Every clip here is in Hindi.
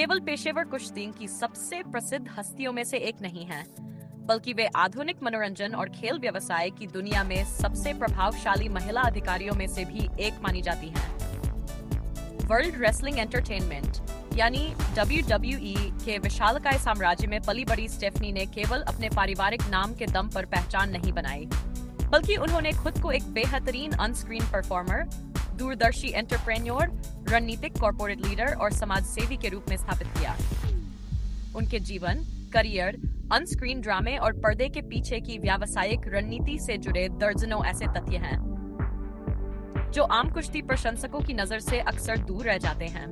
केवल पेशेवर कुश्ती की सबसे प्रसिद्ध हस्तियों में से एक नहीं हैं, बल्कि वे आधुनिक मनोरंजन और खेल व्यवसाय की दुनिया में सबसे प्रभावशाली महिला अधिकारियों में से भी एक मानी जाती हैं। वर्ल्ड रेसलिंग एंटरटेनमेंट यानी WWE के विशालकाय साम्राज्य में पली बड़ी स्टेफनी ने केवल अपने पारिवारिक नाम के दम पर पहचान नहीं बनाई, बल्कि उन्होंने खुद को एक बेहतरीन ऑन-स्क्रीन परफॉर्मर, दूरदर्शी एंटरप्रेन्योर, रणनीतिक कॉर्पोरेट लीडर और समाजसेवी के रूप में स्थापित किया। उनके जीवन, करियर, ऑन-स्क्रीन ड्रामे और पर्दे के पीछे की व्यावसायिक रणनीति से जुड़े दर्जनों ऐसे तथ्य हैं जो आम कुश्ती प्रशंसकों की नजर से अक्सर दूर रह जाते हैं।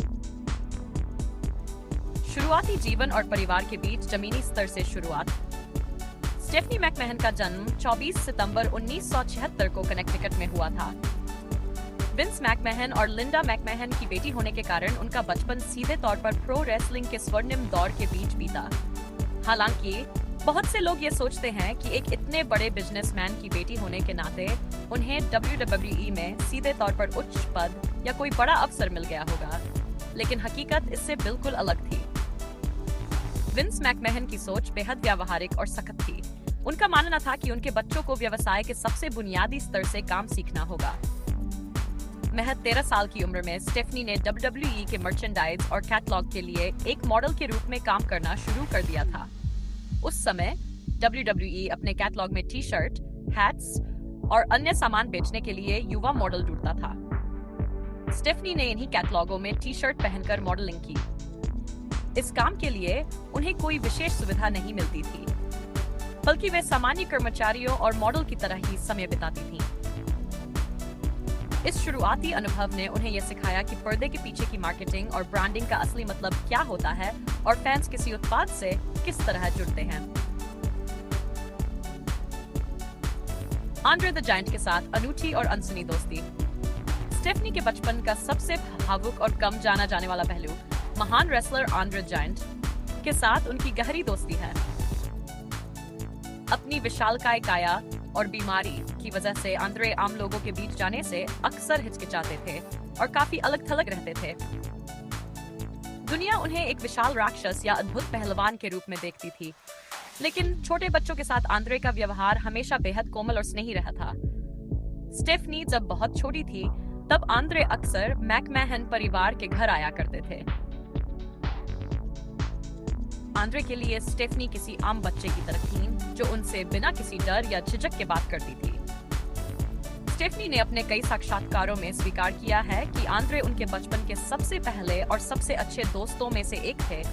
शुरुआती जीवन और परिवार के बीच जमीनी स्तर से शुरुआत। स्टेफनी मैकमहन का जन्म 24 सितंबर 1976 को कनेक्टिकट में हुआ था। विंस मैकमहन और लिंडा मैकमहन की बेटी होने के कारण उनका बचपन सीधे तौर पर प्रो रेसलिंग के स्वर्णिम दौर के बीच बीता। हालांकि बहुत से लोग ये सोचते हैं कि एक इतने बड़े बिजनेसमैन की बेटी होने के नाते उन्हें WWE में सीधे तौर पर उच्च पद या कोई बड़ा अवसर मिल गया होगा, लेकिन हकीकत इससे बिल्कुल अलग थी। विंस मैकमहन की सोच बेहद व्यावहारिक और सख्त थी। उनका मानना था कि उनके बच्चों को व्यवसाय के सबसे बुनियादी स्तर से काम सीखना होगा। महज 13 साल की उम्र में स्टेफनी ने WWE के मर्चेंडाइज और कैटलॉग के लिए एक मॉडल के रूप में काम करना शुरू कर दिया था। उस समय WWE अपने कैटलॉग में टी-शर्ट, हैट्स और अन्य सामान बेचने के लिए युवा मॉडल ढूंढता था। स्टेफनी ने इन्हीं कैटलॉगों में टी-शर्ट पहनकर मॉडलिंग की। इस काम के लिए उन्हें कोई विशेष सुविधा नहीं मिलती थी, बल्कि वे सामान्य कर्मचारियों और मॉडल की तरह ही समय बिताती थीं। इस शुरुआती अनुभव ने उन्हें यह सिखाया कि पर्दे के पीछे की मार्केटिंग और ब्रांडिंग का असली मतलब क्या होता है और फैंस किसी उत्पाद से किस तरह जुड़ते हैं। आंद्रे द जायंट के साथ अनूठी और अनसुनी दोस्ती। स्टेफनी के बचपन का सबसे भावुक और कम जाना जाने वाला पहलू महान रेसलर आंद्रे जायंट के साथ उनकी गहरी दोस्ती है। अपनी विशालकाय काया और बीमारी की वजह से आंद्रे आम लोगों के बीच जाने से अक्सर हिचकिचाते थे और काफी अलग थलग रहते थे। दुनिया उन्हें एक विशाल राक्षस या अद्भुत पहलवान के रूप में देखती थी, लेकिन छोटे बच्चों के साथ आंद्रे का व्यवहार हमेशा बेहद कोमल और स्नेही रहा था। स्टेफनी जब बहुत छोटी थी, तब आंद्रे अक्सर मैकमहन परिवार के घर आया करते थे। आंद्रे के लिए स्टेफनी किसी आम बच्चे की तरह थी, जो उनसे बिना किसी डर या झिझक के बात करती थी। स्टेफनी ने अपने कई साक्षात्कारों में स्वीकार किया है कि आंद्रे उनके बचपन के सबसे पहले और सबसे अच्छे दोस्तों में से एक थे।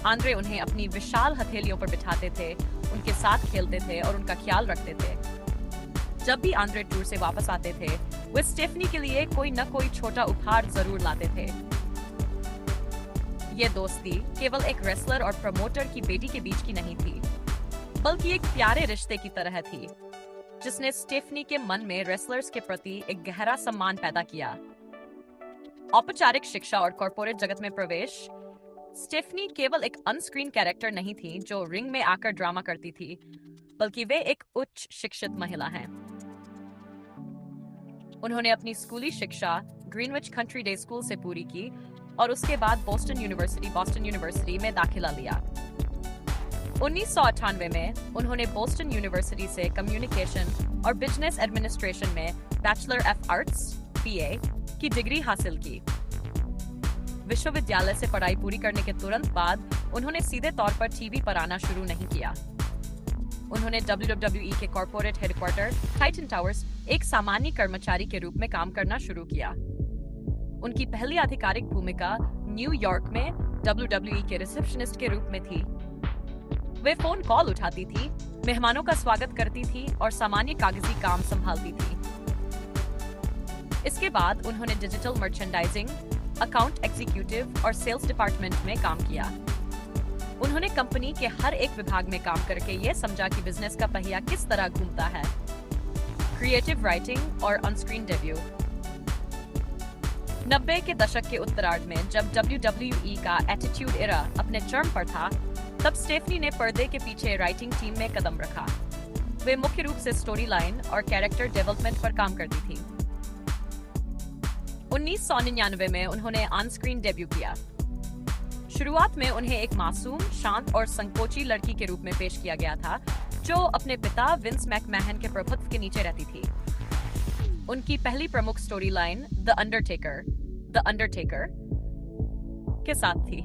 आंद्रे उन्हें अपनी विशाल हथेलियों पर बिठाते थे, उनके साथ खेलते थे और उनका ख्याल रखते थे। जब भी आंद्रे टूर से वापस आते थे, वे स्टेफनी के लिए कोई न कोई छोटा उपहार जरूर लाते थे। ये दोस्ती केवल एक रेसलर और प्रमोटर की बेटी के बीच की नहीं थी, बल्कि एक प्यारे रिश्ते की तरह थी, जिसने स्टेफनी के मन में रेसलर्स के प्रति एक गहरा सम्मान पैदा किया। औपचारिक शिक्षा और कॉर्पोरेट जगत में प्रवेश। स्टेफनी केवल एक अनस्क्रीन कैरेक्टर नहीं थी जो रिंग में आकर ड्रामा करती थी, बल्कि वे एक उच्च शिक्षित महिला हैं। उन्होंने अपनी स्कूली शिक्षा ग्रीनविच कंट्री डे स्कूल से पूरी की और उसके बाद बॉस्टन यूनिवर्सिटी में दाखिला लिया। 1998 में उन्होंने बॉस्टन यूनिवर्सिटी से कम्युनिकेशन और बिजनेस एडमिनिस्ट्रेशन में बैचलर ऑफ आर्ट्स (BA) की डिग्री हासिल की। विश्वविद्यालय से पढ़ाई पूरी करने के तुरंत बाद उन्होंने सीधे तौर पर टीवी पर आना शुरू नहीं किया। उन्होंने WWE के कॉर्पोरेट हेडक्वार्टर टाइटन टावर्स एक सामान्य कर्मचारी के रूप में काम करना शुरू किया। उनकी पहली आधिकारिक भूमिका न्यूयॉर्क में WWE के रिसेप्शनिस्ट के रूप में थी। वे फोन कॉल उठाती थी, मेहमानों का स्वागत करती थी और सामान्य कागजी काम संभालती थी। इसके बाद उन्होंने डिजिटल मर्चेंडाइजिंग, अकाउंट एग्जीक्यूटिव और सेल्स डिपार्टमेंट में काम किया। उन्होंने कंपनी के हर एक विभाग में काम करके ये समझा कि बिजनेस का पहिया किस तरह घूमता है। क्रिएटिव राइटिंग और ऑन-स्क्रीन डेब्यू। 90 के दशक के उत्तरार्ध में जब WWE का एटीट्यूड एरा अपने चरम पर था, तब स्टेफनी ने पर्दे के पीछे राइटिंग टीम में कदम रखा। वे मुख्य रूप से स्टोरी लाइन और कैरेक्टर डेवलपमेंट पर काम करती थी। 1999 में उन्होंने ऑन स्क्रीन डेब्यू किया। शुरुआत में उन्हें एक मासूम, शांत और संकोची लड़की के रूप में पेश किया गया था, जो अपने पिता विंस मैकमैहन के प्रभुत्व के नीचे रहती थी। उनकी पहली प्रमुख स्टोरी लाइन द अंडरटेकर के साथ थी।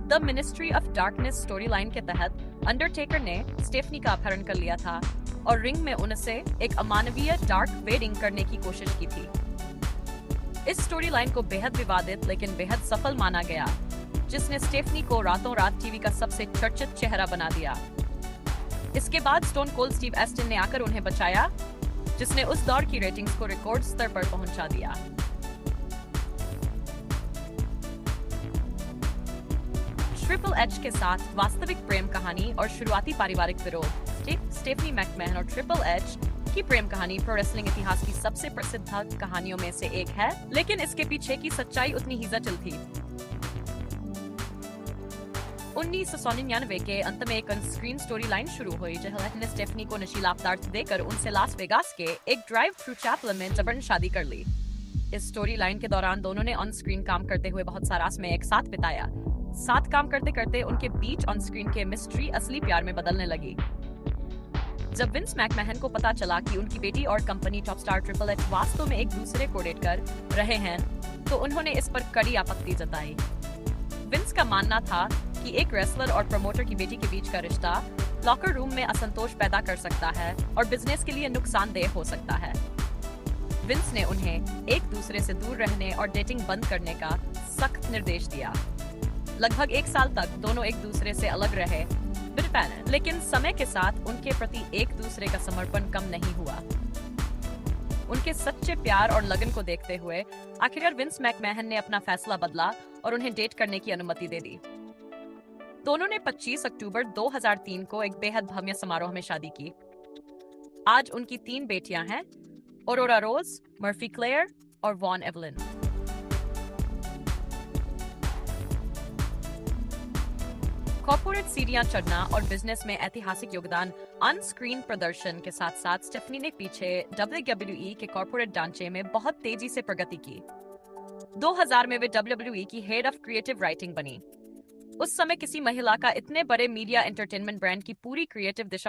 The ministry of darkness story line के तहत अंडरटेकर ने स्टेफनी का अपहरण कर लिया था और रिंग में उनसे एक अमानवीय डार्क वेडिंग करने की कोशिश की थी। इस स्टोरी लाइन को बेहद विवादित लेकिन बेहद सफल माना गया, जिसने स्टेफनी को रातों रात टीवी का सबसे चर्चित चेहरा बना दिया। इसके बाद स्टोन कोल्ड स्टीव एस्टन ने आकर उन्हें बचाया, जिसने उस दौर की रेटिंग्स को रिकॉर्ड स्तर पर पहुंचा दिया। ट्रिपल एच के साथ वास्तविक प्रेम कहानी और शुरुआती पारिवारिक विरोध। स्टेफनी मैकमैहन और ट्रिपल एच की प्रेम कहानी प्रो रेसलिंग इतिहास की सबसे प्रसिद्ध कहानियों में से एक है, लेकिन इसके पीछे की सच्चाई उतनी ही जटिल थी। 1999 के अंत में एक स्क्रीन स्टोरी लाइन शुरू हुई, जहां ने स्टेफनी को नशीला पदार्थ देकर उनसे लास वेगास के एक ड्राइव थ्रू चैपल में जबरन शादी कर ली। इस स्टोरी लाइन के दौरान दोनों ने ऑन स्क्रीन काम करते हुए बहुत सारा समय एक साथ बिताया। साथ काम करते करते उनके बीच ऑन स्क्रीन के मिस्ट्री असली प्यार में बदलने लगी। जब विंस मैकमैहन को पता चला कि उनकी बेटी और company top star triple H वास्तव में एक दूसरे को डेट कर रहे हैं, तो उन्होंने इस पर कड़ी आपत्ति जताई। विंस का मानना था कि एक रेसलर और प्रमोटर की बेटी के बीच का रिश्ता लॉकर रूम में असंतोष पैदा कर सकता है और बिजनेस के लिए नुकसानदेह हो सकता है। विंस ने उन्हें एक दूसरे से दूर रहने और डेटिंग बंद करने का सख्त निर्देश दिया। लगभग 1 साल तक दोनों एक दूसरे से अलग रहे, लेकिन समय के साथ उनके प्रति एक दूसरे का समर्पण कम नहीं हुआ। उनके सच्चे प्यार और लगन को देखते हुए आखिरकार विंस मैकमैहन ने अपना फैसला बदला और उन्हें डेट करने की अनुमति दे दी। दोनों ने 25 अक्टूबर 2003 को एक बेहद भव्य समारोह में शादी की। आज उनकी 3 बेटियां हैं, ऑरोरा रोज, मर्फी क्लेयर और वॉन एवलिन। कॉर्पोरेट सीढ़ियां चढ़ना और बिजनेस में ऐतिहासिक योगदान। ऑन स्क्रीन प्रदर्शन के साथ साथ स्टेफनी ने पीछे WWE के कॉर्पोरेट ढांचे में बहुत तेजी से प्रगति की। 2000 में वे WWE की हेड ऑफ क्रिएटिव राइटिंग बनी। उस समय किसी महिला का इतने बड़े मीडिया एंटरटेनमेंट ब्रांड की पूरी क्रिएटिव दिशा